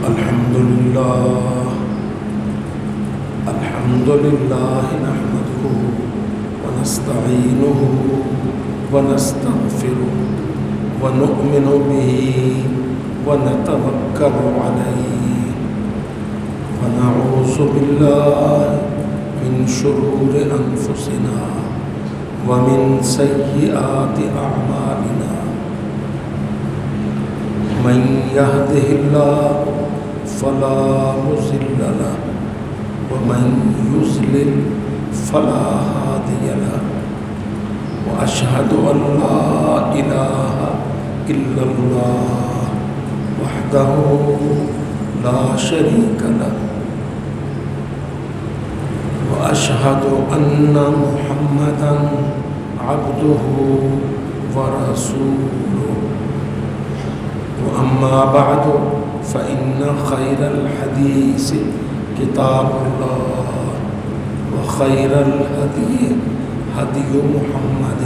الحمد لله نحمده ونستعينه ونستغفره ونؤمن به ونتوكل عليه ونعوذ بالله من شرور أنفسنا ومن سيئات أعمالنا من يهده الله فلا مضل له ومن يضلل فلا هادي له وأشهد أن لا إله إلا الله وحده لا شريك له وأشهد أن محمدا عبده ورسوله وأما بعد فإن خير الحديث كتاب الله وخير الهدي هدي محمد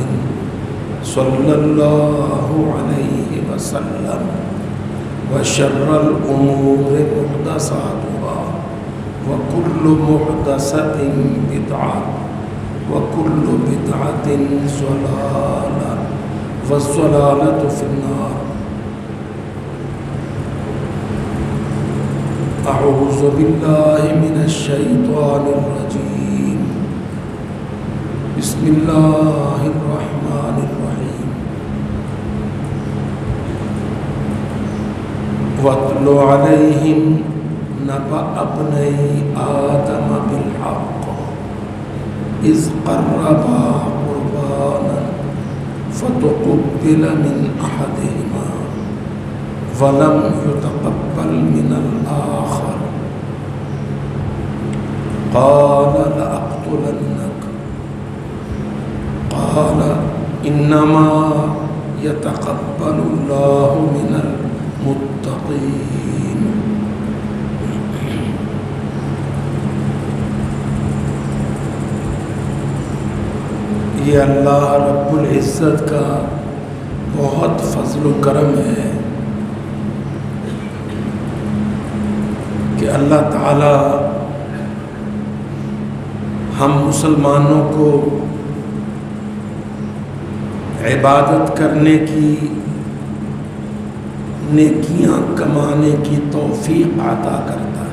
صلى الله عليه وسلم وشر الأمور محدثاتها وكل محدثة بدعة وكل بدعة ضلالة والضلالة في النار. أعوذ بالله من الشيطان الرجيم. بسم الله الرحمن الرحيم. واتل عليهم نبأ ابني آدم بالحق إذ قربا قربانا فتقبل من أحدهما ولم يتقبل من الآخر قال لأقتلنك قال إنما يتقبل الله من المتقين. یہ اللہ رب العزت کا بہت فضل و کرم ہے کہ اللہ تعالی ہم مسلمانوں کو عبادت کرنے کی، نیکیاں کمانے کی توفیق عطا کرتا ہے.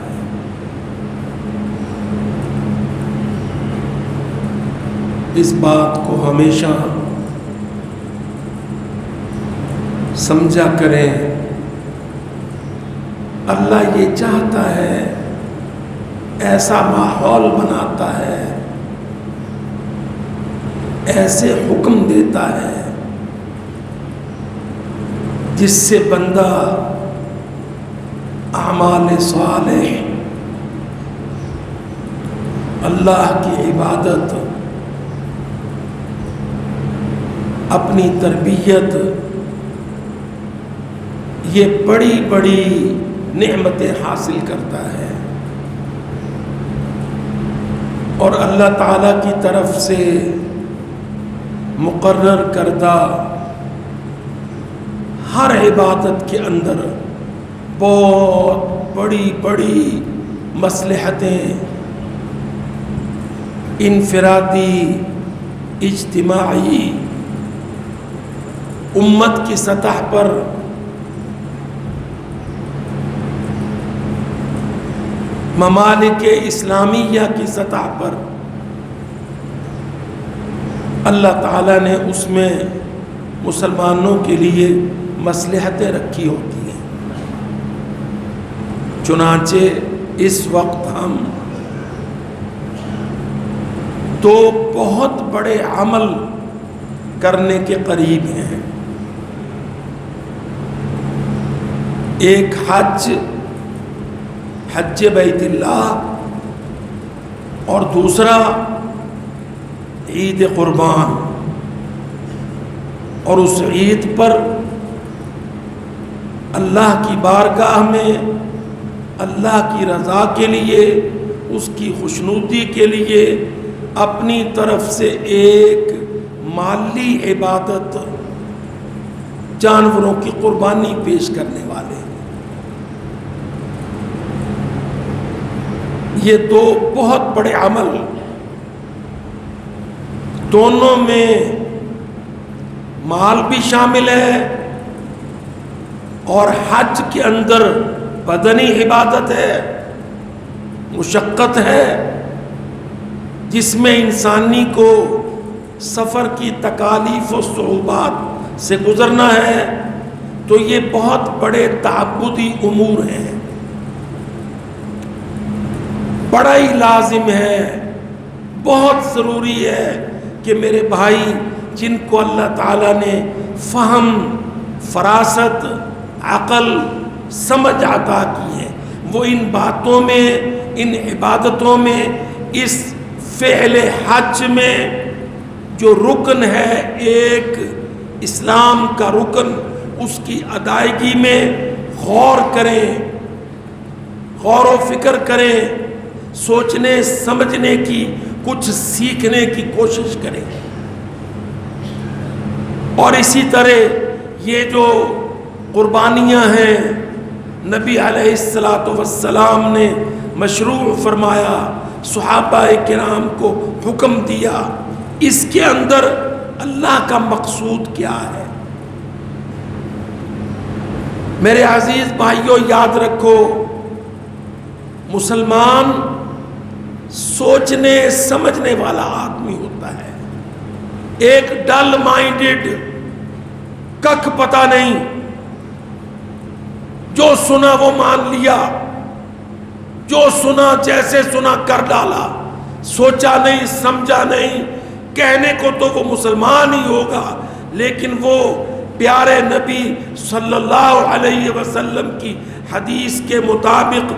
اس بات کو ہمیشہ سمجھا کریں، اللہ یہ چاہتا ہے، ایسا ماحول بناتا ہے، ایسے حکم دیتا ہے جس سے بندہ اعمال صالح، اللہ کی عبادت، اپنی تربیت، یہ بڑی بڑی نعمتیں حاصل کرتا ہے. اور اللہ تعالیٰ کی طرف سے مقرر کردہ ہر عبادت کے اندر بہت بڑی بڑی مصلحتیں، انفرادی، اجتماعی، امت کی سطح پر ممالک اسلامیہ کی سطح پر اللہ تعالیٰ نے اس میں مسلمانوں کے لیے مصلحتیں رکھی ہوتی ہیں. چنانچہ اس وقت ہم دو بہت بڑے عمل کرنے کے قریب ہیں. ایک حج بیت اللہ اور دوسرا عید قربان. اور اس عید پر اللہ کی بارگاہ میں اللہ کی رضا کے لیے، اس کی خوشنودی کے لیے اپنی طرف سے ایک مالی عبادت، جانوروں کی قربانی پیش کرنے والے. یہ دو بہت بڑے عمل، دونوں میں مال بھی شامل ہے اور حج کے اندر بدنی عبادت ہے، مشقت ہے، جس میں انسانی کو سفر کی تکالیف و صعوبات سے گزرنا ہے، تو یہ بہت بڑے تعبدی امور ہیں، بڑا ہی لازم ہے، بہت ضروری ہے کہ میرے بھائی جن کو اللہ تعالیٰ نے فہم، فراست، عقل، سمجھ عطا کی ہے، وہ ان باتوں میں، ان عبادتوں میں، اس فعل حج میں جو رکن ہے، ایک اسلام کا رکن، اس کی ادائیگی میں غور کریں، غور و فکر کریں، سوچنے سمجھنے کی، کچھ سیکھنے کی کوشش کریں۔ اور اسی طرح یہ جو قربانیاں ہیں، نبی علیہ السلام نے مشروع فرمایا، صحابہ کرام کو حکم دیا، اس کے اندر اللہ کا مقصود کیا ہے؟ میرے عزیز بھائیوں، یاد رکھو، مسلمان سوچنے سمجھنے والا آدمی ہوتا ہے، ایک ڈل مائنڈڈ، ککھ پتہ نہیں، جو سنا وہ مان لیا، جو سنا جیسے سنا کر ڈالا، سوچا نہیں، سمجھا نہیں، کہنے کو تو وہ مسلمان ہی ہوگا، لیکن وہ پیارے نبی صلی اللہ علیہ وسلم کی حدیث کے مطابق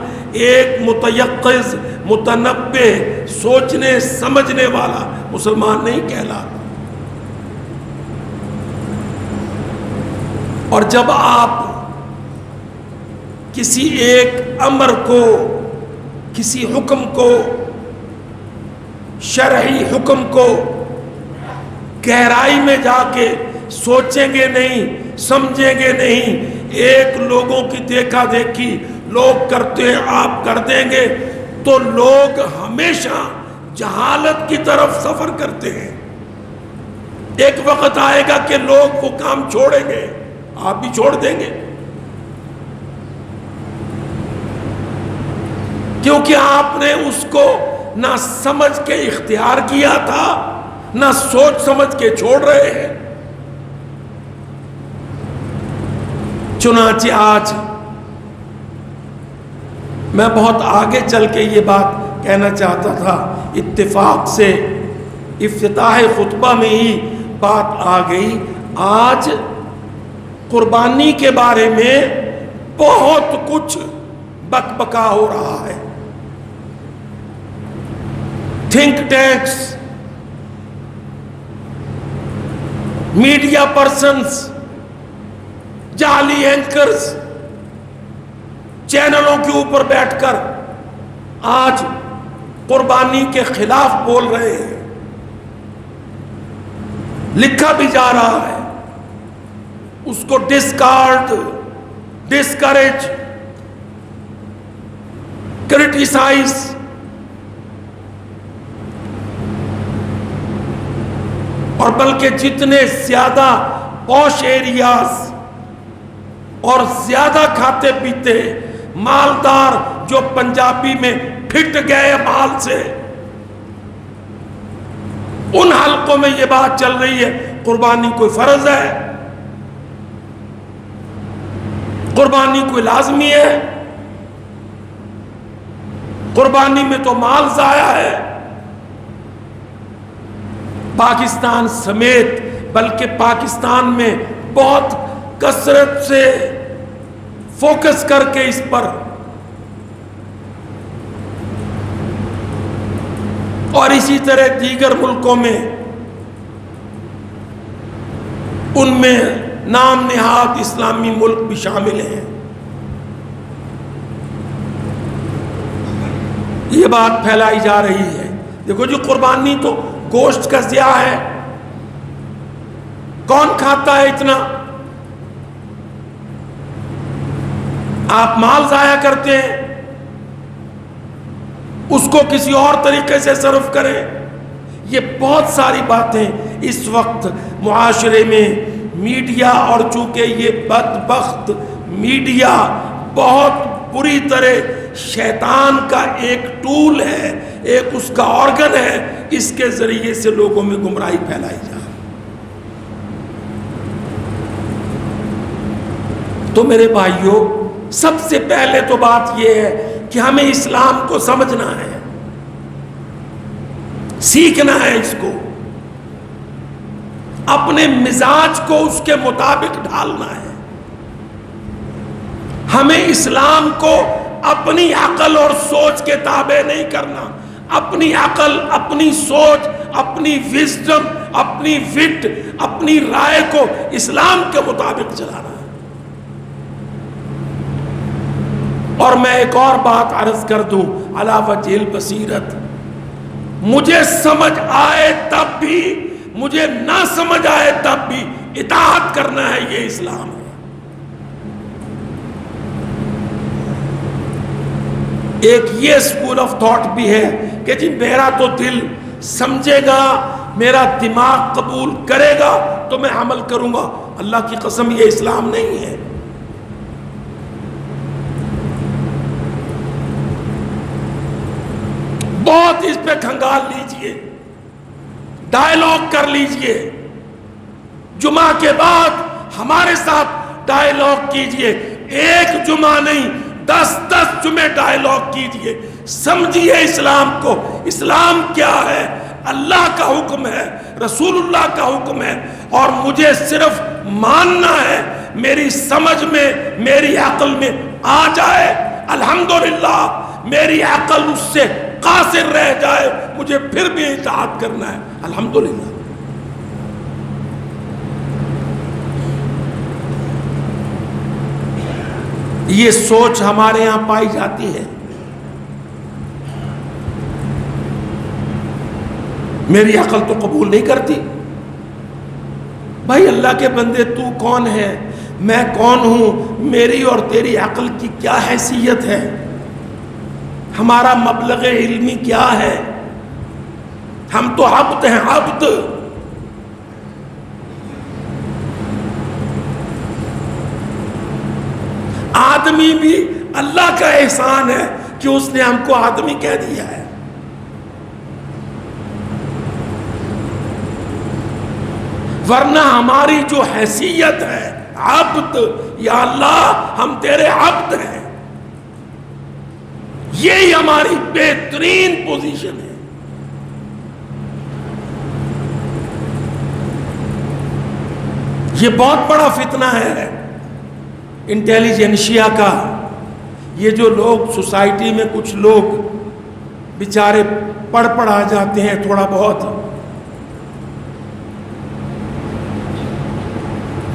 ایک متیقظ، متنبہ، سوچنے سمجھنے والا مسلمان نہیں کہلاتا۔ اور جب آپ کسی ایک امر کو، کسی حکم کو، شرعی حکم کو گہرائی میں جا کے سوچیں گے نہیں، سمجھیں گے نہیں، ایک لوگوں کی دیکھا دیکھی لوگ کرتے ہیں آپ کر دیں گے، تو لوگ ہمیشہ جہالت کی طرف سفر کرتے ہیں۔ ایک وقت آئے گا کہ لوگ وہ کام چھوڑیں گے، آپ بھی چھوڑ دیں گے، کیونکہ آپ نے اس کو نہ سمجھ کے اختیار کیا تھا، نہ سوچ سمجھ کے چھوڑ رہے ہیں۔ چنانچہ آج میں بہت آگے چل کے یہ بات کہنا چاہتا تھا، اتفاق سے افتتاح خطبہ میں ہی بات آ گئی۔ آج قربانی کے بارے میں بہت کچھ بک بکا ہو رہا ہے، تھنک ٹینکس، میڈیا پرسنز، جعلی اینکرز چینلوں کے اوپر بیٹھ کر آج قربانی کے خلاف بول رہے ہیں، لکھا بھی جا رہا ہے، اس کو ڈسکارڈ، ڈسکریج، کرٹیسائز، اور بلکہ جتنے زیادہ پوش ایریاز اور زیادہ کھاتے پیتے مالدار جو پنجابی میں پھٹ گئے مال سے، ان حلقوں میں یہ بات چل رہی ہے قربانی کوئی فرض ہے، قربانی کوئی لازمی ہے، قربانی میں تو مال ضائع ہے۔ پاکستان سمیت بلکہ پاکستان میں بہت کثرت سے فوکس کر کے اس پر، اور اسی طرح دیگر ملکوں میں، ان میں نام نہاد اسلامی ملک بھی شامل ہیں، یہ بات پھیلائی جا رہی ہے۔ دیکھو جی، قربانی تو گوشت کا ضیاع ہے، کون کھاتا ہے اتنا؟ آپ مال ضائع کرتے ہیں، اس کو کسی اور طریقے سے صرف کریں. یہ بہت ساری باتیں اس وقت معاشرے میں میڈیا، اور چونکہ یہ بدبخت میڈیا بہت بری طرح شیطان کا ایک ٹول ہے، ایک اس کا آرگن ہے، اس کے ذریعے سے لوگوں میں گمراہی پھیلائی جائے. تو میرے بھائیوں، سب سے پہلے تو بات یہ ہے کہ ہمیں اسلام کو سمجھنا ہے، سیکھنا ہے اس کو، اپنے مزاج کو اس کے مطابق ڈھالنا ہے. ہمیں اسلام کو اپنی عقل اور سوچ کے تابع نہیں کرنا. اپنی عقل، اپنی سوچ، اپنی وزڈم، اپنی وٹ، اپنی رائے کو اسلام کے مطابق چلانا ہے. اور میں ایک اور بات عرض کر دوں علی وجہ البصیرت، مجھے سمجھ آئے تب بھی، مجھے نہ سمجھ آئے تب بھی اطاعت کرنا ہے، یہ اسلام ہے. ایک یہ اسکول آف تھاٹ بھی ہے کہ جی میرا تو دل سمجھے گا، میرا دماغ قبول کرے گا تو میں عمل کروں گا. اللہ کی قسم یہ اسلام نہیں ہے. بہت اس پہ کھنگال لیجئے، ڈائیلاگ کر لیجئے، جمعہ کے بعد ہمارے ساتھ ڈائیلاگ کیجئے. ایک جمعہ نہیں، 10 جمعے ڈائیلاگ کیجئے. سمجھیے اسلام کو. اسلام کیا ہے؟ اللہ کا حکم ہے، رسول اللہ کا حکم ہے، اور مجھے صرف ماننا ہے. میری سمجھ میں، میری عقل میں آ جائے الحمدللہ، میری عقل اس سے قاصر رہ جائے مجھے پھر بھی اطاعت کرنا ہے الحمدللہ. یہ سوچ ہمارے یہاں پائی جاتی ہے. میری عقل تو قبول نہیں کرتی. بھائی اللہ کے بندے، تو کون ہے، میں کون ہوں، میری اور تیری عقل کی کیا حیثیت ہے، ہمارا مبلغ علمی کیا ہے؟ ہم تو عبد ہیں، عبد. آدمی بھی اللہ کا احسان ہے کہ اس نے ہم کو آدمی کہہ دیا ہے. ورنہ ہماری جو حیثیت ہے عبد، یا اللہ ہم تیرے عبد ہیں، یہی ہماری بہترین پوزیشن ہے. یہ بہت بڑا فتنہ ہے انٹیلیجنشیا کا. یہ جو لوگ سوسائٹی میں، کچھ لوگ بیچارے پڑھ آ جاتے ہیں تھوڑا بہت،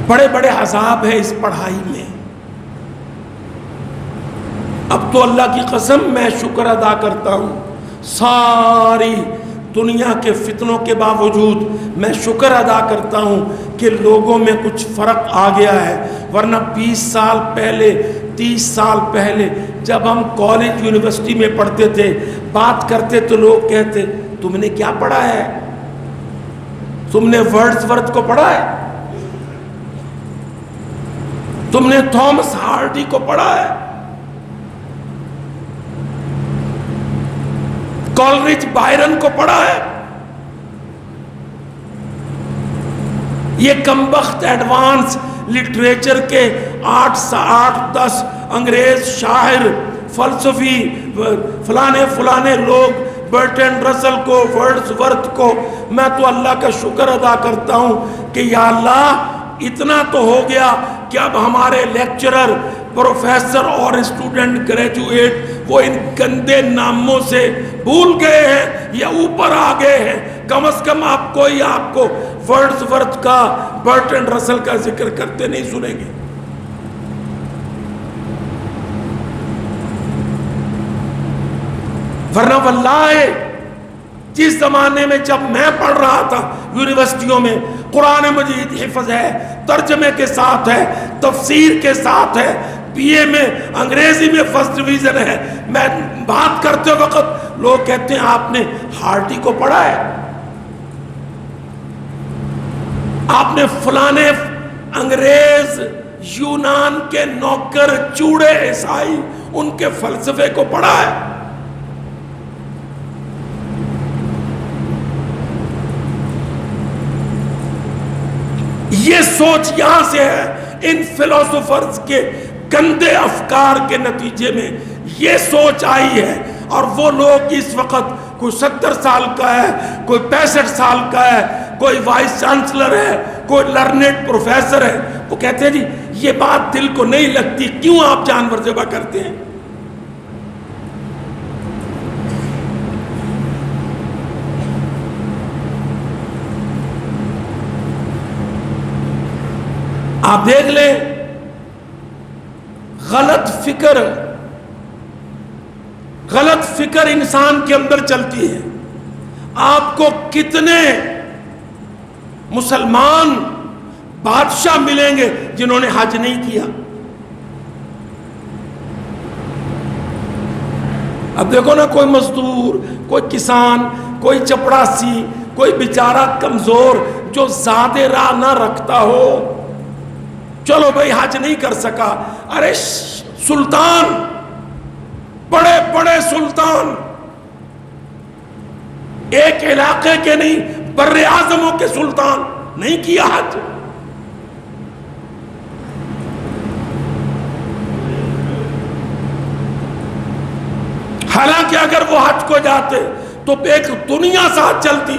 بڑے بڑے عذاب ہیں اس پڑھائی میں. اب تو اللہ کی قسم میں شکر ادا کرتا ہوں، ساری دنیا کے فتنوں کے باوجود میں شکر ادا کرتا ہوں کہ لوگوں میں کچھ فرق آ گیا ہے. ورنہ 20 سال پہلے، 30 سال پہلے جب ہم کالج یونیورسٹی میں پڑھتے تھے، بات کرتے تو لوگ کہتے تم نے کیا پڑھا ہے، تم نے ورڈز کو پڑھا ہے، تم نے تھامس ہارڈی کو پڑھا ہے، کالریج بائرن کو پڑھا ہے. یہ کمبخت ایڈوانس لٹریچر کے 8-10 انگریز شاعر، فلسفی، فلانے لوگ، برٹرینڈ رسل کو، ورڈزورتھ کو، میں تو اللہ کا شکر ادا کرتا ہوں کہ یا اللہ اتنا تو ہو گیا کہ اب ہمارے لیکچرر، پروفیسر اور اسٹوڈنٹ گریجویٹ وہ ان گندے ناموں سے بھول گئے ہیں یا اوپر آ گئے ہیں. کم از کم آپ کو ورڈزورتھ کا، برٹرینڈ رسل کا ذکر کرتے نہیں سنیں گے. ورنہ واللہ جس زمانے میں جب میں پڑھ رہا تھا یونیورسٹیوں میں، قرآن مجید حفظ ہے، ترجمے کے ساتھ ہے، تفسیر کے ساتھ ہے، BA میں انگریزی میں فرسٹ ڈویژن ہے. میں بات کرتے وقت لوگ کہتے ہیں آپ نے ہارٹی کو پڑھا ہے، آپ نے فلانے انگریز یونان کے نوکر چوڑے عیسائی ان کے فلسفے کو پڑھا ہے؟ یہ سوچ یہاں سے ہے، ان فلسفرز کے گندے افکار کے نتیجے میں یہ سوچ آئی ہے، اور وہ لوگ اس وقت کوئی 70 سال کا ہے، کوئی 65 سال کا ہے، کوئی وائس چانسلر ہے، کوئی لرنڈ پروفیسر ہے، وہ کہتے ہیں جی یہ بات دل کو نہیں لگتی، کیوں آپ جانور ذبح کرتے ہیں؟ آپ دیکھ لیں، غلط فکر انسان کے اندر چلتی ہے۔ آپ کو کتنے مسلمان بادشاہ ملیں گے جنہوں نے حج نہیں کیا؟ اب دیکھو نا، کوئی مزدور، کوئی کسان، کوئی چپڑاسی، کوئی بیچارہ کمزور جو زیادہ راہ نہ رکھتا ہو، چلو بھائی حج نہیں کر سکا، ارے سلطان، بڑے بڑے سلطان، ایک علاقے کے نہیں بر اعظموں کے سلطان نہیں کیا حج۔ حالانکہ اگر وہ حج کو جاتے تو ایک دنیا ساتھ چلتی۔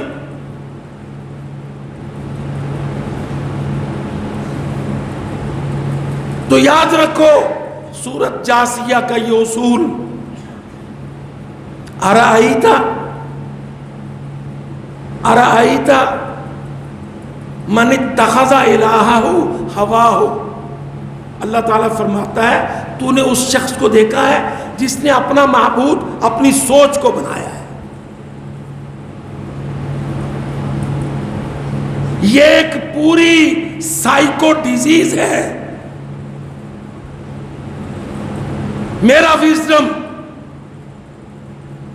تو یاد رکھو سورۃ جاثیہ کا یہ اصول، ارائیت من اتخذ الہہ ہواہ، اللہ تعالیٰ فرماتا ہے تو نے اس شخص کو دیکھا ہے جس نے اپنا معبود اپنی سوچ کو بنایا ہے۔ یہ ایک پوری سائیکو ڈیزیز ہے۔ میرا وزڈم،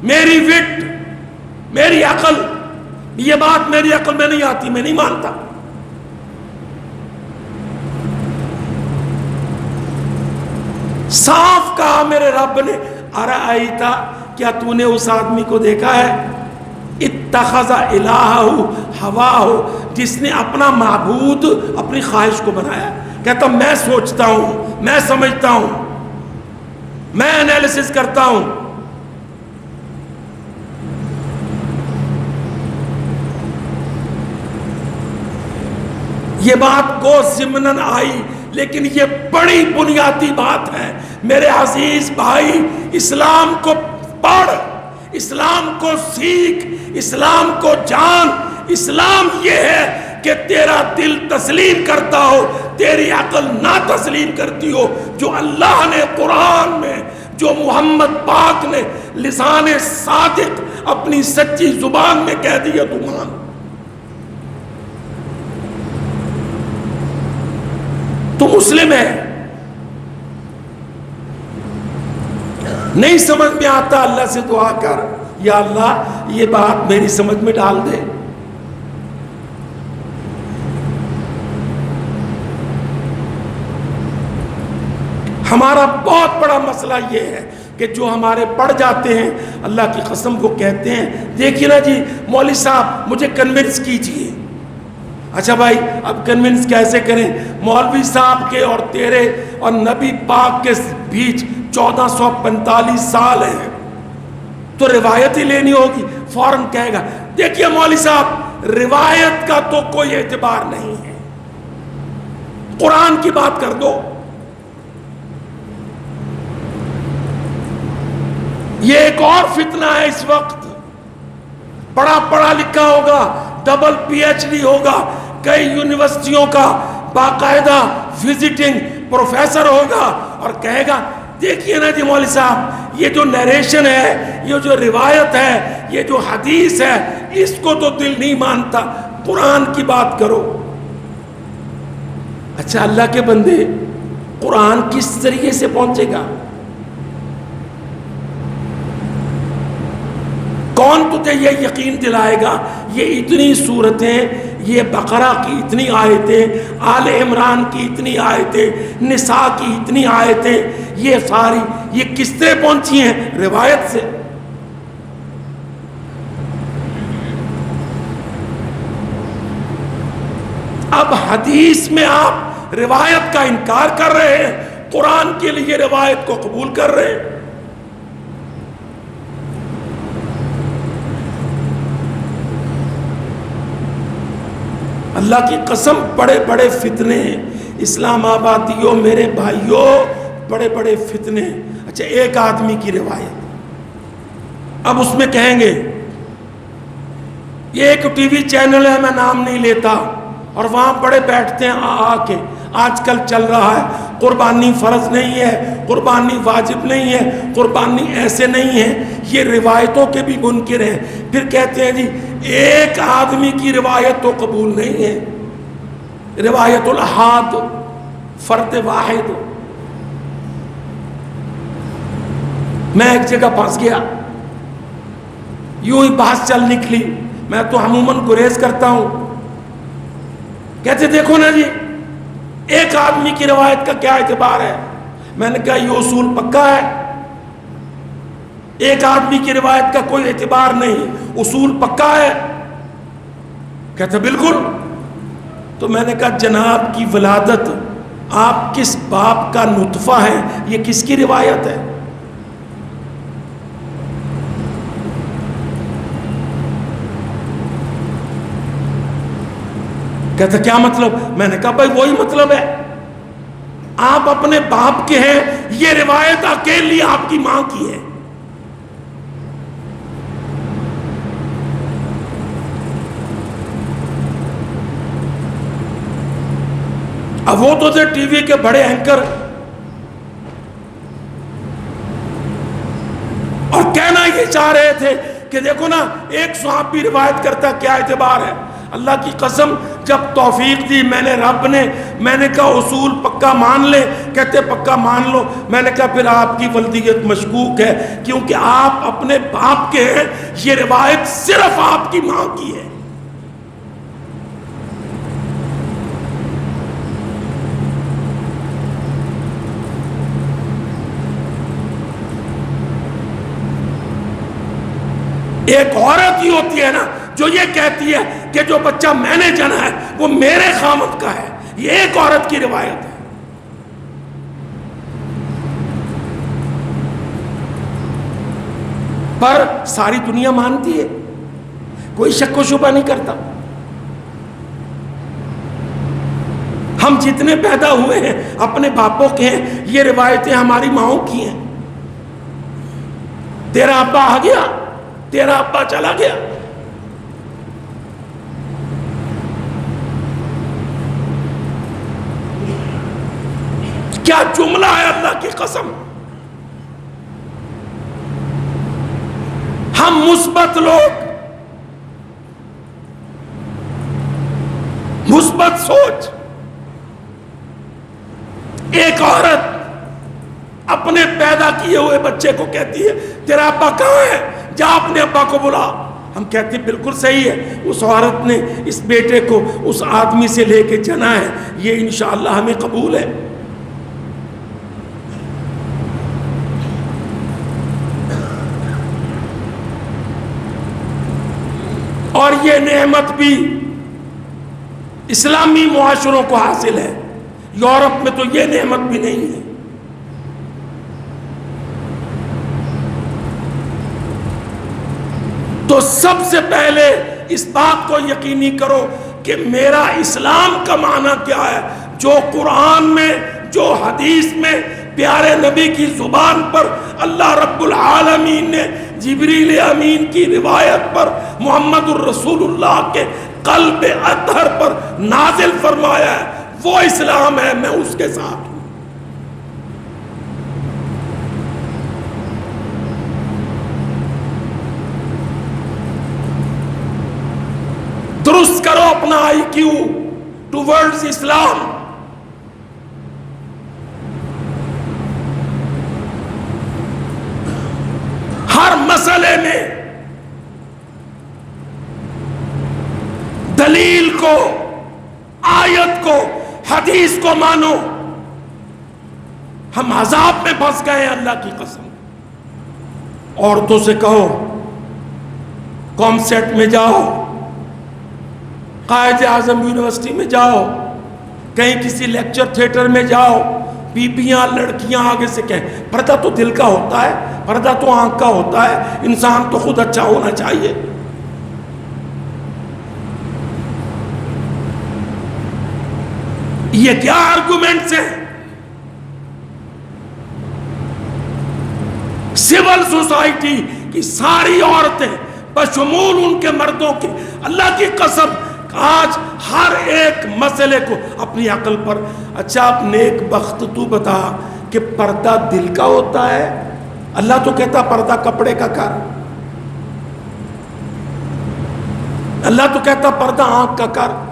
میری وٹ، میری عقل، یہ بات میری عقل میں نہیں آتی، میں نہیں مانتا۔ صاف کہا میرے رب نے، ارائیتا، کیا تو نے اس آدمی کو دیکھا ہے اتخذ الہہ ہواہ، جس نے اپنا معبود اپنی خواہش کو بنایا؟ کہتا میں سوچتا ہوں، میں سمجھتا ہوں، میں انالیسس کرتا ہوں۔ یہ بات کو ضمناً آئی، لیکن یہ بڑی بنیادی بات ہے میرے عزیز بھائی۔ اسلام کو پڑھ، اسلام کو سیکھ، اسلام کو جان۔ اسلام یہ ہے کہ تیرا دل تسلیم کرتا ہو، تیری عقل نہ تسلیم کرتی ہو۔ جو اللہ نے قرآن میں، جو محمد پاک نے لسان صادق اپنی سچی زبان میں کہہ دیا تو مان۔ تو مسلم ہے۔ نہیں سمجھ میں آتا، اللہ سے دعا کر، یا اللہ یہ بات میری سمجھ میں ڈال دے۔ ہمارا بہت بڑا مسئلہ یہ ہے کہ جو ہمارے پڑھ جاتے ہیں، اللہ کی قسم کو کہتے ہیں دیکھیے نا جی مولوی صاحب مجھے کنونس کیجئے۔ اچھا بھائی اب کنونس کیسے کریں؟ مولوی صاحب کے اور تیرے اور نبی پاک کے بیچ 1445 سال ہیں، تو روایت ہی لینی ہوگی۔ فوراً کہے گا دیکھیے مولوی صاحب روایت کا تو کوئی اعتبار نہیں ہے، قرآن کی بات کر دو۔ یہ ایک اور فتنہ ہے اس وقت، بڑا پڑھا لکھا ہوگا، ڈبل پی ایچ ڈی ہوگا، کئی یونیورسٹیوں کا باقاعدہ وزٹنگ پروفیسر ہوگا، اور کہے گا دیکھیے نا جی مولوی صاحب یہ جو نیریشن ہے، یہ جو روایت ہے، یہ جو حدیث ہے، اس کو تو دل نہیں مانتا، قرآن کی بات کرو۔ اچھا اللہ کے بندے، قرآن کس ذریعے سے پہنچے گا؟ کون تجھے یہ یقین دلائے گا؟ یہ اتنی صورتیں، یہ بقرہ کی اتنی آیتیں، آل عمران کی اتنی آیتیں، نساء کی اتنی آیتیں، یہ ساری یہ کس طرح پہنچی ہیں؟ روایت سے۔ اب حدیث میں آپ روایت کا انکار کر رہے ہیں، قرآن کے لیے روایت کو قبول کر رہے ہیں۔ اللہ کی قسم بڑے بڑے فتنے ہیں اسلام آبادیوں، میرے بھائیوں، بڑے بڑے فتنے۔ اچھا ایک آدمی کی روایت، اب اس میں کہیں گے یہ ایک ٹی وی چینل ہے، میں نام نہیں لیتا، اور وہاں بڑے بیٹھتے ہیں آ کے، آج کل چل رہا ہے قربانی فرض نہیں ہے، قربانی واجب نہیں ہے، قربانی ایسے نہیں ہے، یہ روایتوں کے بھی منکر ہیں۔ پھر کہتے ہیں جی ایک آدمی کی روایت تو قبول نہیں ہے، روایت الاحاد، فرد واحد۔ میں ایک جگہ پھنس گیا، یوں ہی بحث چل نکلی، میں تو عموماً گریز کرتا ہوں، کہتے دیکھو نا جی ایک آدمی کی روایت کا کیا اعتبار ہے؟ میں نے کہا یہ اصول پکا ہے، ایک آدمی کی روایت کا کوئی اعتبار نہیں، اصول پکا ہے۔ کہتے بالکل۔ تو میں نے کہا جناب کی ولادت آپ کس باپ کا نطفہ ہے، یہ کس کی روایت ہے؟ کہتا کیا مطلب؟ میں نے کہا بھائی وہی مطلب ہے، آپ اپنے باپ کے ہیں، یہ روایت اکیلی آپ کی ماں کی ہے۔ اب وہ تو تھے ٹی وی کے بڑے اینکر، اور کہنا یہ چاہ رہے تھے کہ دیکھو نا ایک صحابی روایت کرتا کیا اعتبار ہے۔ اللہ کی قسم جب توفیق دی میں نے رب نے، میں نے کہا اصول پکا مان لے، کہتے پکا مان لو۔ میں نے کہا پھر آپ کی ولدیت مشکوک ہے، کیونکہ آپ اپنے باپ کے ہیں، یہ روایت صرف آپ کی ماں کی ہے۔ ایک عورت ہی ہوتی ہے نا جو یہ کہتی ہے کہ جو بچہ میں نے جنا ہے وہ میرے خامد کا ہے، یہ ایک عورت کی روایت ہے۔ پر ساری دنیا مانتی ہے، کوئی شک و شبہ نہیں کرتا۔ ہم جتنے پیدا ہوئے ہیں اپنے باپوں کے ہیں، یہ روایتیں ہماری ماؤں کی ہیں۔ تیرا ابا آ گیا، تیرا ابا چلا گیا، کیا جملہ ہے اللہ کی قسم۔ ہم مثبت لوگ، مثبت سوچ، ایک عورت اپنے پیدا کیے ہوئے بچے کو کہتی ہے تیرا ابا کہاں ہے، جا اپنے ابا کو بلا۔ ہم کہتے ہیں بالکل صحیح ہے، اس عورت نے اس بیٹے کو اس آدمی سے لے کے جنا ہے، یہ انشاءاللہ ہمیں قبول ہے۔ اور یہ نعمت بھی اسلامی معاشروں کو حاصل ہے، یورپ میں تو یہ نعمت بھی نہیں ہے۔ تو سب سے پہلے اس بات کو یقینی کرو کہ میرا اسلام کا معنی کیا ہے، جو قرآن میں، جو حدیث میں، پیارے نبی کی زبان پر اللہ رب العالمین نے جبریل امین کی روایت پر محمد الرسول اللہ کے قلب اطہر پر نازل فرمایا ہے، وہ اسلام ہے، میں اس کے ساتھ ہوں۔ درست کرو اپنا آئی کیو ٹوورڈز اسلام۔ ہر مسئلے میں کو، آیت کو، حدیث کو مانو. ہم عذاب میں پھنس گئے ہیں اللہ کی قسم. عورتوں سے کہو کام سیٹ میں جاؤ، قائد اعظم یونیورسٹی میں جاؤ، کہیں کسی لیکچر تھیٹر میں جاؤ، بیبیاں لڑکیاں آگے سے کہیں پردہ تو دل کا ہوتا ہے، پردہ تو آنکھ کا ہوتا ہے، انسان تو خود اچھا ہونا چاہیے. یہ کیا آرگومنٹس ہیں؟ سول سوسائٹی کی ساری عورتیں بشمول ان کے مردوں کی، اللہ کی قسم آج ہر ایک مسئلے کو اپنی عقل پر، اچھا اب نیک بخت تو بتا کہ پردہ دل کا ہوتا ہے؟ اللہ تو کہتا پردہ کپڑے کا کر، اللہ تو کہتا پردہ آنکھ کا کر.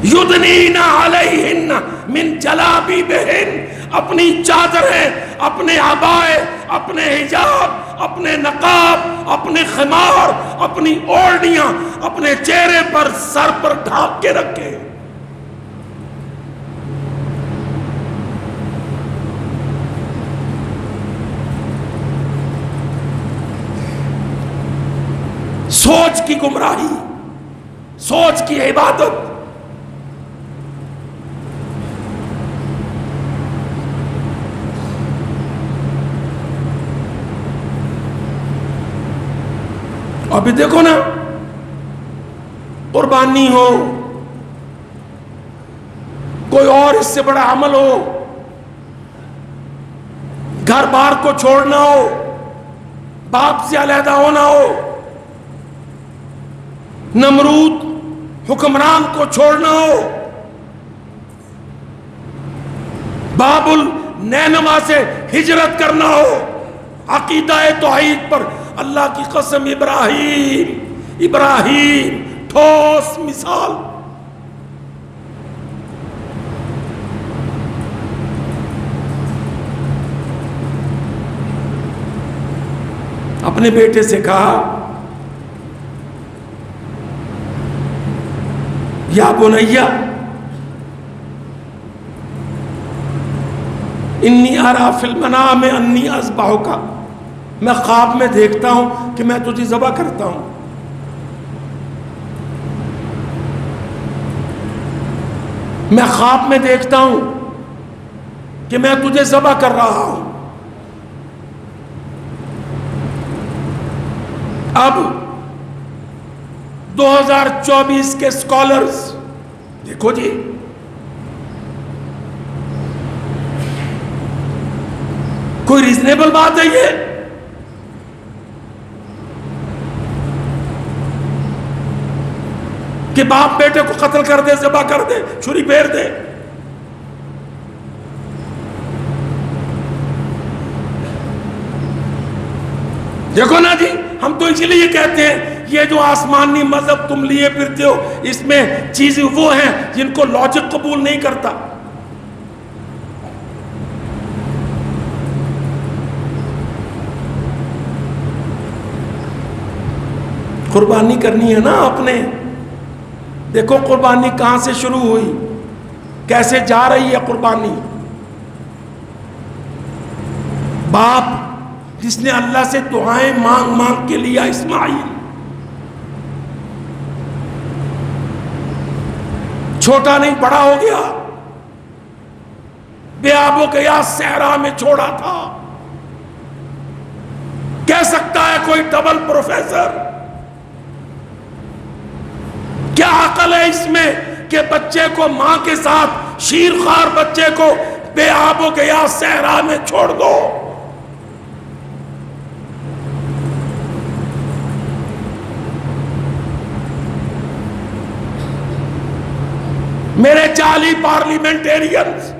یدنین علیہن من جلابیبہن، اپنی چادریں، اپنے عبائے، اپنے حجاب، اپنے نقاب، اپنے خمار، اپنی اوڑھنیاں اپنے چہرے پر، سر پر ڈھانپ کے رکھے. سوچ کی گمراہی، سوچ کی عبادت. ابھی دیکھو نا، قربانی ہو، کوئی اور اس سے بڑا عمل ہو، گھر بار کو چھوڑنا ہو، باپ سے علیحدہ ہونا ہو، نمرود حکمران کو چھوڑنا ہو، باب النینوا سے ہجرت کرنا ہو، عقیدہ توحید پر اللہ کی قسم ابراہیم ٹھوس مثال. اپنے بیٹے سے کہا یا بنیا انی ارا فی المنام انی اذبحک، میں خواب میں دیکھتا ہوں کہ میں تجھے ذبح کرتا ہوں. میں خواب میں دیکھتا ہوں کہ میں تجھے ذبح کر رہا ہوں. اب 2024 کے اسکالرز دیکھو جی، کوئی ریزنیبل بات ہے یہ؟ کہ باپ بیٹے کو قتل کر دے، ذبح کر دے، چھری پھیر دے. دیکھو نا جی، ہم تو اس لیے کہتے ہیں یہ جو آسمانی مذہب تم لیے پھرتے ہو اس میں چیزیں وہ ہیں جن کو لاجک قبول نہیں کرتا. قربانی کرنی ہے نا اپنے. دیکھو قربانی کہاں سے شروع ہوئی، کیسے جا رہی ہے قربانی. باپ جس نے اللہ سے دعائیں مانگ مانگ کے لیا اسماعیل، چھوٹا نہیں بڑا ہو گیا، بے آب و گیا صحرا میں چھوڑا تھا. کہہ سکتا ہے کوئی ڈبل پروفیسر؟ کیا عقل ہے اس میں کہ بچے کو ماں کے ساتھ، شیر خوار بچے کو بے آب و گیا صحرا میں چھوڑ دو؟ میرے جعلی پارلیمنٹیرینز،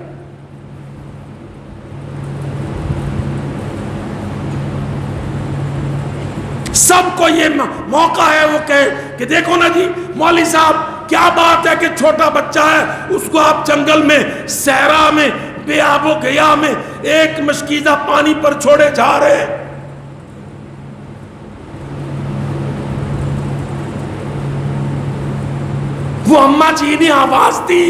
سب کو یہ موقع ہے وہ کہے کہ دیکھو نا جی مولوی صاحب کیا بات ہے کہ چھوٹا بچہ ہے اس کو آپ جنگل میں، صحرا میں، بے آب و گیا میں ایک مشکیزہ پانی پر چھوڑے جا رہے ہیں. وہ اماں جی نے آواز دی،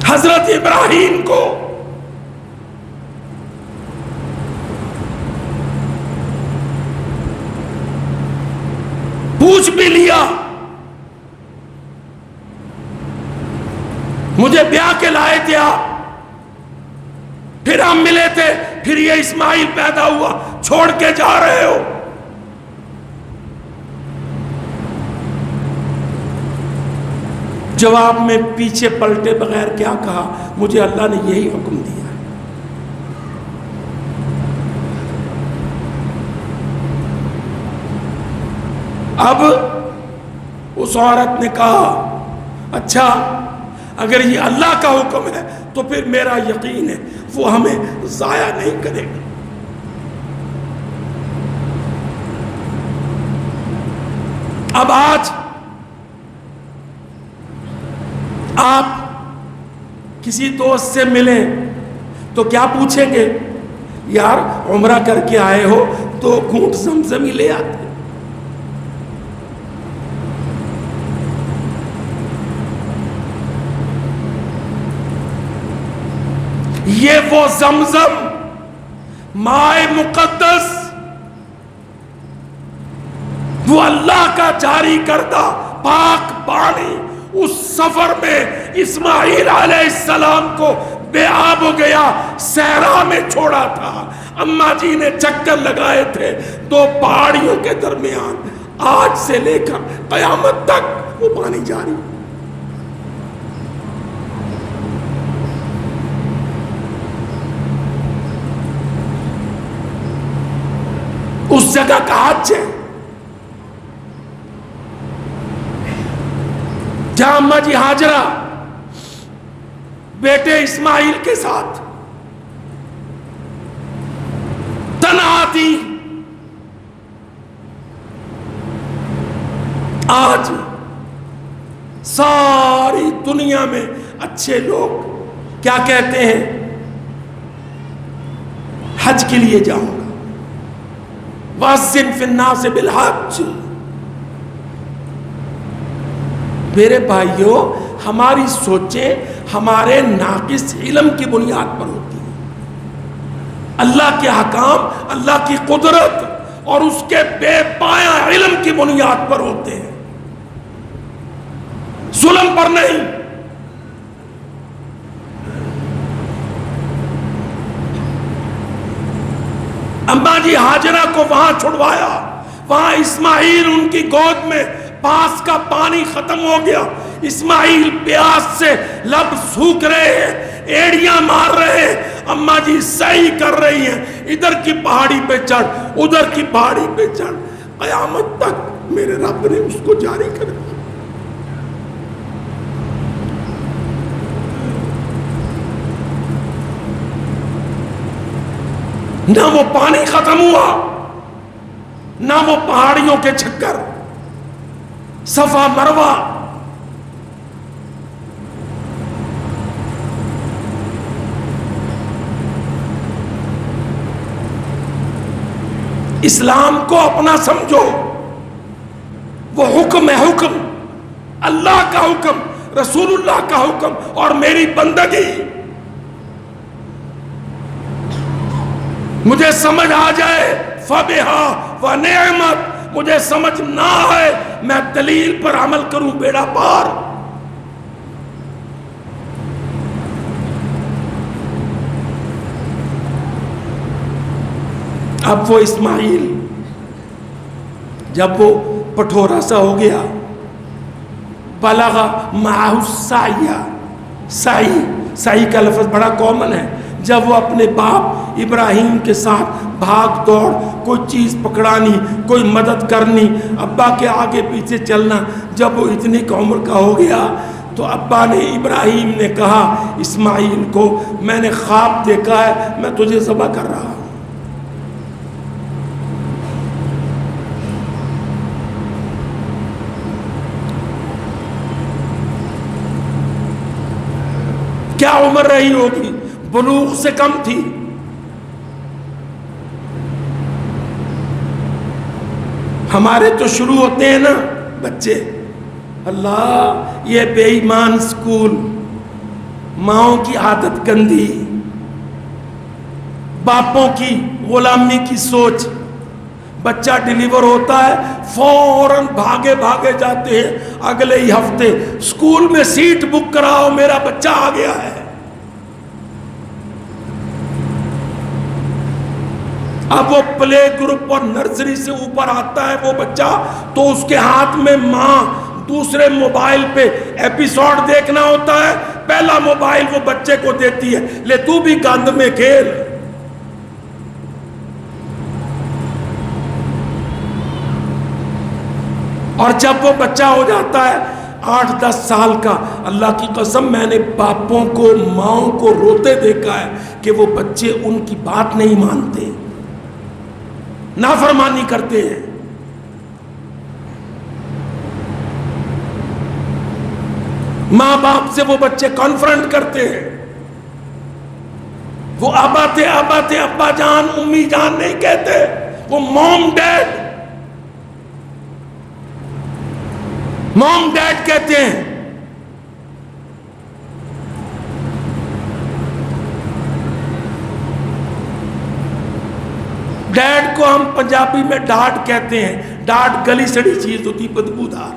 حضرت ابراہیم کو پوچھ بھی لیا، مجھے بیاہ کے لائے تھے آپ، پھر ہم ملے تھے، پھر یہ اسماعیل پیدا ہوا، چھوڑ کے جا رہے ہو؟ جواب میں پیچھے پلٹے بغیر کیا کہا؟ مجھے اللہ نے یہی حکم دیا۔ اب اس عورت نے کہا اچھا اگر یہ اللہ کا حکم ہے تو پھر میرا یقین ہے وہ ہمیں ضائع نہیں کرے گا۔ اب آج آپ کسی دوست سے ملیں تو کیا پوچھیں گے؟ یار عمرہ کر کے آئے ہو تو گھونٹ زمزم ہی لے آتے۔ یہ وہ زمزم مائے مقدس، وہ اللہ کا جاری کردہ پاک پانی، اس سفر میں اسماعیل علیہ السلام کو بے آب ہو گیا، صحرا میں چھوڑا تھا، اماں جی نے چکر لگائے تھے دو پہاڑیوں کے درمیان، آج سے لے کر قیامت تک وہ پانی جاری۔ اس جگہ کا حج ہے جہاں اماں جی ہاجرہ بیٹے اسماعیل کے ساتھ تنہا تھی۔ آج ساری دنیا میں اچھے لوگ کیا کہتے ہیں؟ حج کے لیے جاؤں گا، وَأَذِّن فِي النَّاسِ بِالْحَجِّ۔ میرے بھائیوں، ہماری سوچیں ہمارے ناقص علم کی بنیاد پر ہوتی ہیں، اللہ کے حکام، اللہ کی قدرت اور اس کے بے پایہ علم کی بنیاد پر ہوتے ہیں، ظلم پر نہیں۔ اماں جی ہاجرہ کو وہاں چھڑوایا، وہاں اسماعیل ان کی گود میں، پاس کا پانی ختم ہو گیا، اسماعیل پیاس سے لب سوکھ رہے ہیں، ایڑیاں مار رہے ہیں، اماں جی سعی کر رہی ہیں، ادھر کی پہاڑی پہ چڑھ ادھر کی پہاڑی پہ چڑھ، قیامت تک میرے رب نے اس کو جاری کر دیا۔ نہ وہ پانی ختم ہوا، نہ وہ پہاڑیوں کے چکر، صفا مروہ۔ اسلام کو اپنا سمجھو، وہ حکم ہے، حکم اللہ کا حکم، رسول اللہ کا حکم اور میری بندگی۔ مجھے سمجھ آ جائے فَبِهَا وَنِعْمَتْ، مجھے سمجھ نہ آئے میں دلیل پر عمل کروں، بیڑا پار۔ اب وہ اسماعیل جب وہ پٹھورا سا ہو گیا، بلغ معہ السعی، سعی کا لفظ بڑا کامن ہے، جب وہ اپنے باپ ابراہیم کے ساتھ بھاگ دوڑ، کوئی چیز پکڑانی، کوئی مدد کرنی، ابا کے آگے پیچھے چلنا، جب وہ اتنی عمر کا ہو گیا تو ابا نے، ابراہیم نے کہا اسماعیل کو، میں نے خواب دیکھا ہے، میں تجھے ذبح کر رہا ہوں۔ کیا عمر رہی ہوگی؟ بلوغ سے کم تھی۔ ہمارے تو شروع ہوتے ہیں نا بچے، اللہ یہ بے ایمان سکول، ماؤں کی عادت گندی، باپوں کی غلامی کی سوچ، بچہ ڈیلیور ہوتا ہے فوراً بھاگے بھاگے جاتے ہیں اگلے ہی ہفتے اسکول میں سیٹ بک کراؤ، میرا بچہ آ گیا ہے۔ اب وہ پلے گروپ اور نرسری سے اوپر آتا ہے وہ بچہ، تو اس کے ہاتھ میں ماں دوسرے موبائل پہ ایپیسوڈ دیکھنا ہوتا ہے، پہلا موبائل وہ بچے کو دیتی ہے، لے تو بھی گند میں کھیل۔ اور جب وہ بچہ ہو جاتا ہے 8-10 سال کا، اللہ کی قسم میں نے باپوں کو ماؤں کو روتے دیکھا ہے کہ وہ بچے ان کی بات نہیں مانتے، نافرمانی کرتے ہیں۔ ماں باپ سے وہ بچے کانفرنٹ کرتے ہیں، وہ ابا تھے ابا جان امی جان نہیں کہتے، وہ موم ڈیڈ کہتے ہیں۔ ڈیڈ کو ہم پنجابی میں ڈاڈ کہتے ہیں، ڈاڈ گلی سڑی چیز ہوتی، بدبودار۔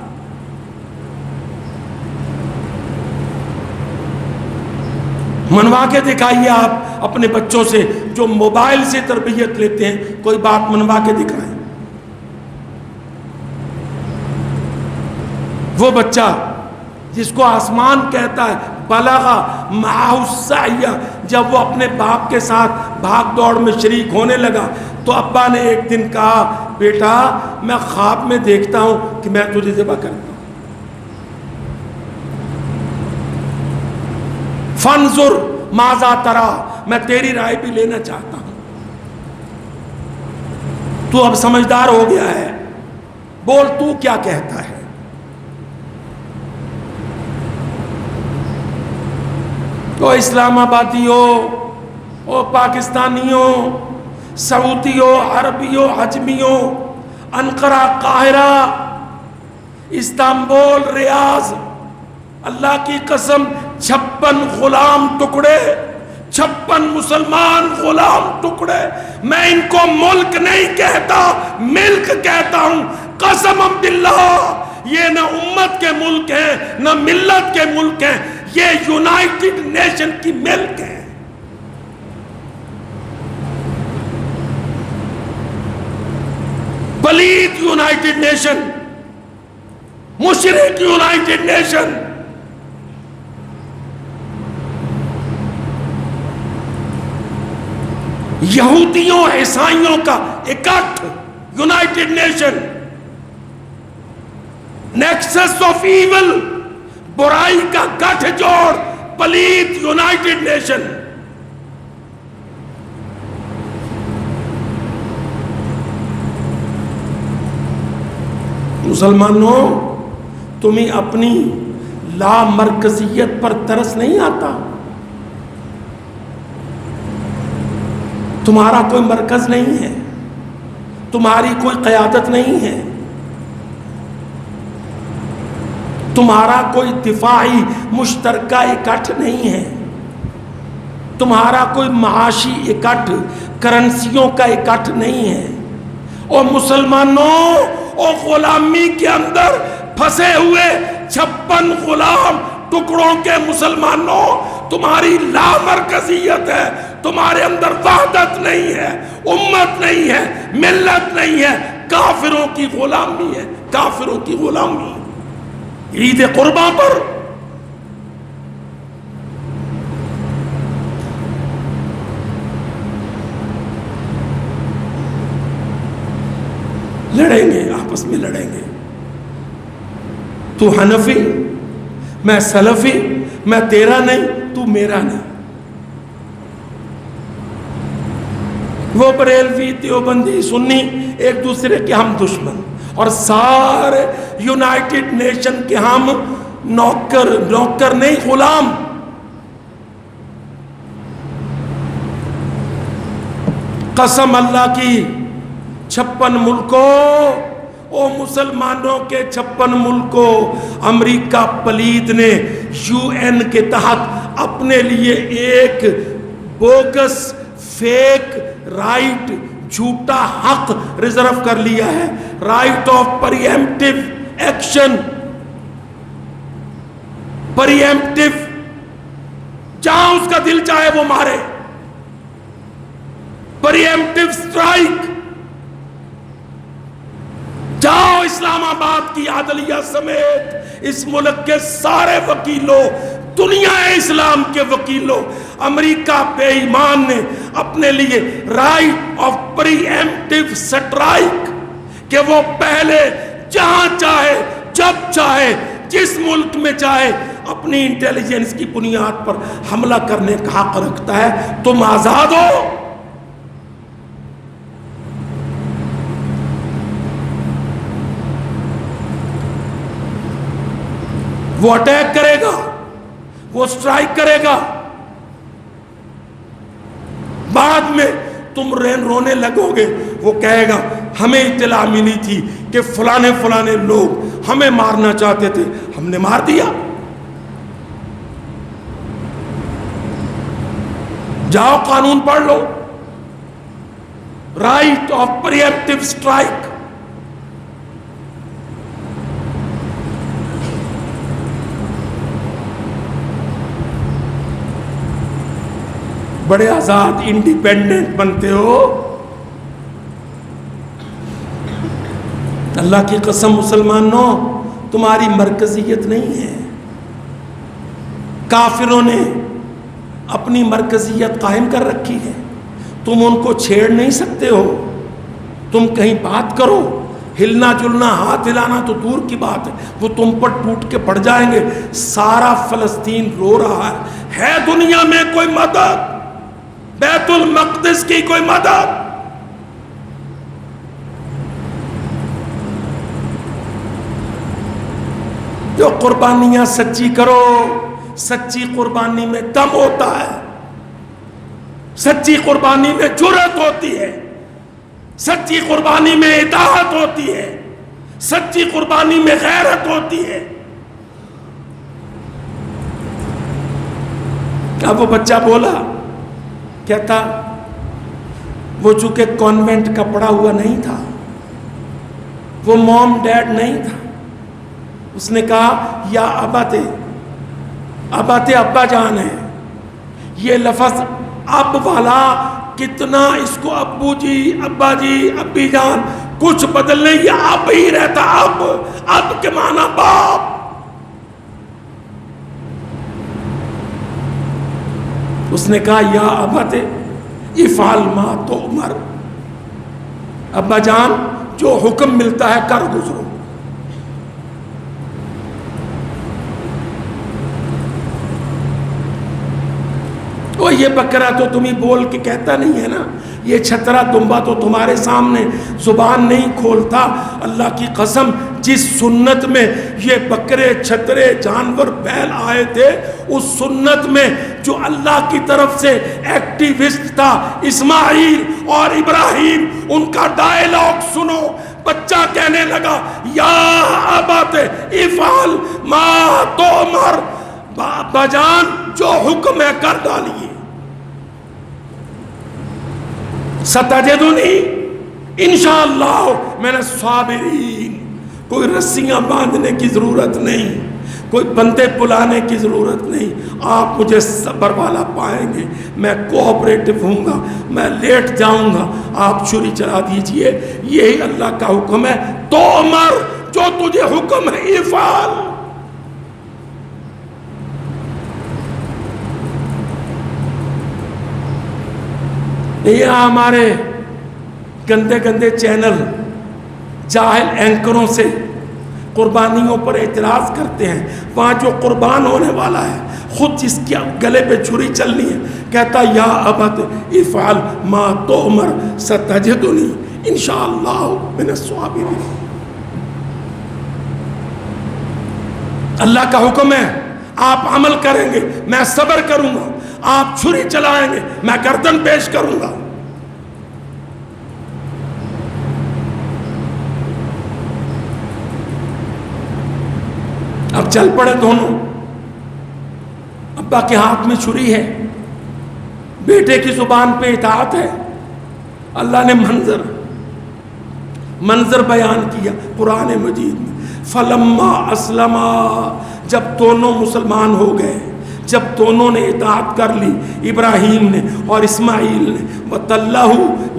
منوا کے دکھائیے آپ اپنے بچوں سے جو موبائل سے تربیت لیتے ہیں، کوئی بات منوا کے دکھائیں۔ وہ بچہ جس کو آسمان کہتا ہے بلغا معہ السعی، جب وہ اپنے باپ کے ساتھ بھاگ دوڑ میں شریک ہونے لگا تو ابا نے ایک دن کہا، بیٹا میں خواب میں دیکھتا ہوں کہ میں تجھے ذبح کرتا ہوں، فانظر ماذا ترا، میں تیری رائے بھی لینا چاہتا ہوں۔ تو اب سمجھدار ہو گیا ہے، بول تو کیا کہتا ہے۔ او اسلام آبادیوں، او پاکستانیوں، سعودیوں، عربیوں، عجمیوں، انقرہ، قاہرہ، استنبول، ریاض، اللہ کی قسم 56 غلام ٹکڑے، 56 مسلمان غلام ٹکڑے، میں ان کو ملک نہیں کہتا، ملک کہتا ہوں، قسم باللہ یہ نہ امت کے ملک ہیں نہ ملت کے ملک ہیں، یہ یونائٹڈ نیشن کی ملک ہے۔ پلید یونائٹڈ نیشن، مشرک یونائٹڈ نیشن، یہودیوں عیسائیوں کا اکٹھ united nation, nexus of evil, برائی کا گٹھ جوڑ، پلید یونائٹڈ نیشن۔ مسلمانوں تمہیں اپنی لا مرکزیت پر ترس نہیں آتا؟ تمہارا کوئی مرکز نہیں ہے، تمہاری کوئی قیادت نہیں ہے، تمہارا کوئی دفاعی مشترکہ اکٹھ نہیں ہے، تمہارا کوئی معاشی اکٹھ، کرنسیوں کا اکٹھ نہیں ہے۔ اور مسلمانوں، اور غلامی کے اندر پھنسے ہوئے 56 غلام ٹکڑوں کے مسلمانوں، تمہاری لامرکزیت ہے، تمہارے اندر وحدت نہیں ہے، امت نہیں ہے، ملت نہیں ہے، کافروں کی غلامی ہے، کافروں کی غلامی۔ عید قرباں پر لڑیں گے، آپس میں لڑیں گے، تو حنفی میں سلفی، میں تیرا نہیں تو میرا نہیں، وہ بریلوی دیوبندی سنی ایک دوسرے کے ہم دشمن، اور سارے یونائٹڈ نیشن کے ہم نوکر نہیں، غلام۔ قسم اللہ کی 56 ملکوں او مسلمانوں کے 56 ملکوں، امریکہ پلید نے UN کے تحت اپنے لیے ایک بوگس فیک رائٹ، جھوٹا حق ریزرو کر لیا ہے، right of pre-emptive action, pre-emptive, جہاں اس کا دل چاہے وہ مارے، پریمپٹیو سٹرائک۔ جاؤ اسلام آباد کی عدلیہ سمیت اس ملک کے سارے وکیلوں، دنیا اسلام کے وکیلوں، امریکہ بے ایمان نے اپنے لیے رائٹ آف پری ایمپٹیو سٹرائک کہ وہ پہلے جہاں چاہے، جب چاہے، جس ملک میں چاہے اپنی انٹیلیجنس کی بنیاد پر حملہ کرنے کا حق رکھتا ہے۔ تم آزاد ہو۔ وہ اٹیک کرے گا، وہ سٹرائک کرے گا، بعد میں تم رونے لگو گے، وہ کہے گا ہمیں اطلاع ملی تھی کہ فلانے فلانے لوگ ہمیں مارنا چاہتے تھے، ہم نے مار دیا۔ جاؤ قانون پڑھ لو، رائٹ آف پریمپٹیو سٹرائک۔ بڑے آزاد انڈیپینڈنٹ بنتے ہو۔ اللہ کی قسم مسلمانوں، تمہاری مرکزیت نہیں ہے، کافروں نے اپنی مرکزیت قائم کر رکھی ہے، تم ان کو چھیڑ نہیں سکتے ہو۔ تم کہیں بات کرو، ہلنا جلنا، ہاتھ ہلانا تو دور کی بات ہے، وہ تم پر ٹوٹ کے پڑ جائیں گے۔ سارا فلسطین رو رہا ہے دنیا میں کوئی مدد؟ بیت المقدس کی کوئی مدد؟ جو قربانیاں سچی کرو، سچی قربانی میں دم ہوتا ہے، سچی قربانی میں جرأت ہوتی ہے، سچی قربانی میں اطاعت ہوتی ہے، سچی قربانی میں غیرت ہوتی ہے۔ کیا وہ بچہ بولا؟ کہتا وہ چونکہ کانوینٹ کا پڑھا ہوا نہیں تھا، وہ موم ڈیڈ نہیں تھا، اس نے کہا یا اباتے، اباتے ابا جان ہے۔ یہ لفظ اب والا کتنا اس کو ابو جی، ابا جی، ابی جان کچھ بدل نہیں، یہ اب ہی رہتا، اب کے معنی باپ۔ اس نے کہا یا اباتے افعل ما تؤمر، ابا جان جو حکم ملتا ہے کر گزرو۔ وہ یہ بکرا تو تمہیں بول کے کہتا نہیں ہے نا، یہ چھترا دمبا تو تمہارے سامنے زبان نہیں کھولتا۔ اللہ کی قسم، جس سنت میں یہ بکرے، چھترے، جانور، بیل آئے تھے، اس سنت میں جو اللہ کی طرف سے ایکٹیوسٹ تھا اسماعیل اور ابراہیم، ان کا ڈائیلاگ سنو۔ بچہ کہنے لگا یا ابت افعل ما تؤمر، ابا جان جو حکم ہے کر ڈالیے۔ ستجدنی انشاءاللہ من الصابرین، کوئی رسیاں باندھنے کی ضرورت نہیں، کوئی بندے بلانے کی ضرورت نہیں، آپ مجھے صبر والا پائیں گے، میں کوآپریٹو ہوں گا، میں لیٹ جاؤں گا، آپ چھری چلا دیجئے، یہی اللہ کا حکم ہے۔ تو عمر جو تجھے حکم ہے افعل۔ یہ ہمارے گندے گندے چینل جاہل اینکروں سے قربانیوں پر اعتراض کرتے ہیں، وہاں جو قربان ہونے والا ہے خود جس کے گلے پہ چھری چلنی ہے کہتا یا ابت افعل ما تؤمر ستجدنی انشاءاللہ من الصابرین۔ اللہ کا حکم ہے، آپ عمل کریں گے میں صبر کروں گا، آپ چھری چلائیں گے میں گردن پیش کروں گا۔ اب چل پڑے دونوں. ابا کے ہاتھ میں چھری ہے, بیٹے کی زبان پہ اطاعت ہے. اللہ نے منظر بیان کیا قرآن مجید میں. فلما اسلما, جب دونوں مسلمان ہو گئے, جب دونوں نے اطاعت کر لی, ابراہیم نے اور اسماعیل نے, وَتَلَّهُ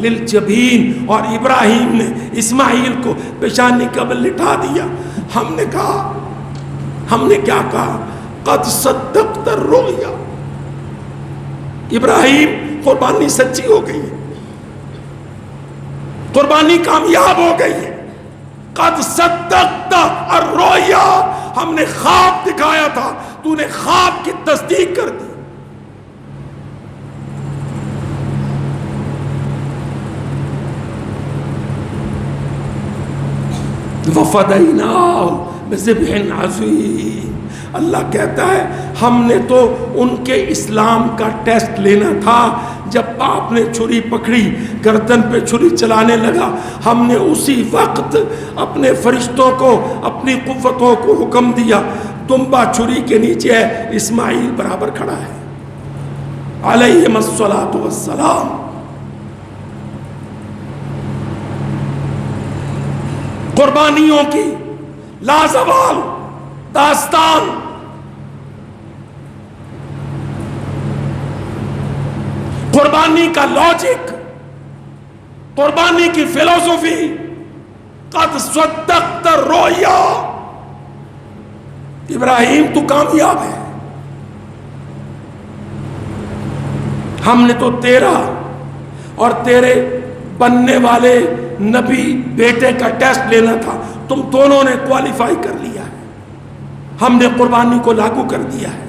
لِلْجَبِينِ, اور ابراہیم نے اسماعیل کو پیشانی قبل لٹا دیا. ہم نے کیا کہا؟ قد صدقت الرؤیا. ابراہیم قربانی سچی ہو گئی ہے, قربانی کامیاب ہو گئی ہے. قد صدقت الرؤیا, ہم نے خواب دکھایا تھا, تو نے خواب کی تصدیق کر دی. وَفَدَيْنَاهُ بِذِبْحٍ عَظِيمٍ. اللہ کہتا ہے ہم نے تو ان کے اسلام کا ٹیسٹ لینا تھا. جب باپ نے چھری پکڑی, گردن پہ چھری چلانے لگا, ہم نے اسی وقت اپنے فرشتوں کو, اپنی قوتوں کو حکم دیا, دمبا چھری کے نیچے ہے, اسماعیل برابر کھڑا ہے علیہم الصلاۃ والسلام. قربانیوں کی لازوال داستان, قربانی کا لاجک, قربانی کی فلسفی. قد صدقت الرؤیا. ابراہیم تو کامیاب ہے, ہم نے تو تیرا اور تیرے بننے والے نبی بیٹے کا ٹیسٹ لینا تھا, تم دونوں نے کوالیفائی کر لیا ہے, ہم نے قربانی کو لاگو کر دیا ہے.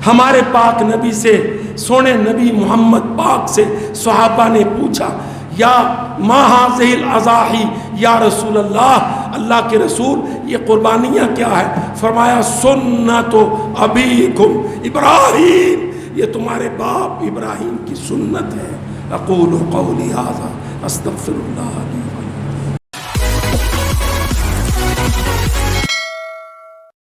ہمارے پاک نبی سے, سونے نبی محمد پاک سے صحابہ نے پوچھا, یا ما ہذہ الاضاحی یا رسول اللہ, اللہ کے رسول یہ قربانیاں کیا ہے؟ فرمایا سنت ابیکم ابراہیم, یہ تمہارے باپ ابراہیم کی سنت ہے. اقول قولی ھذا استغفر اللہ.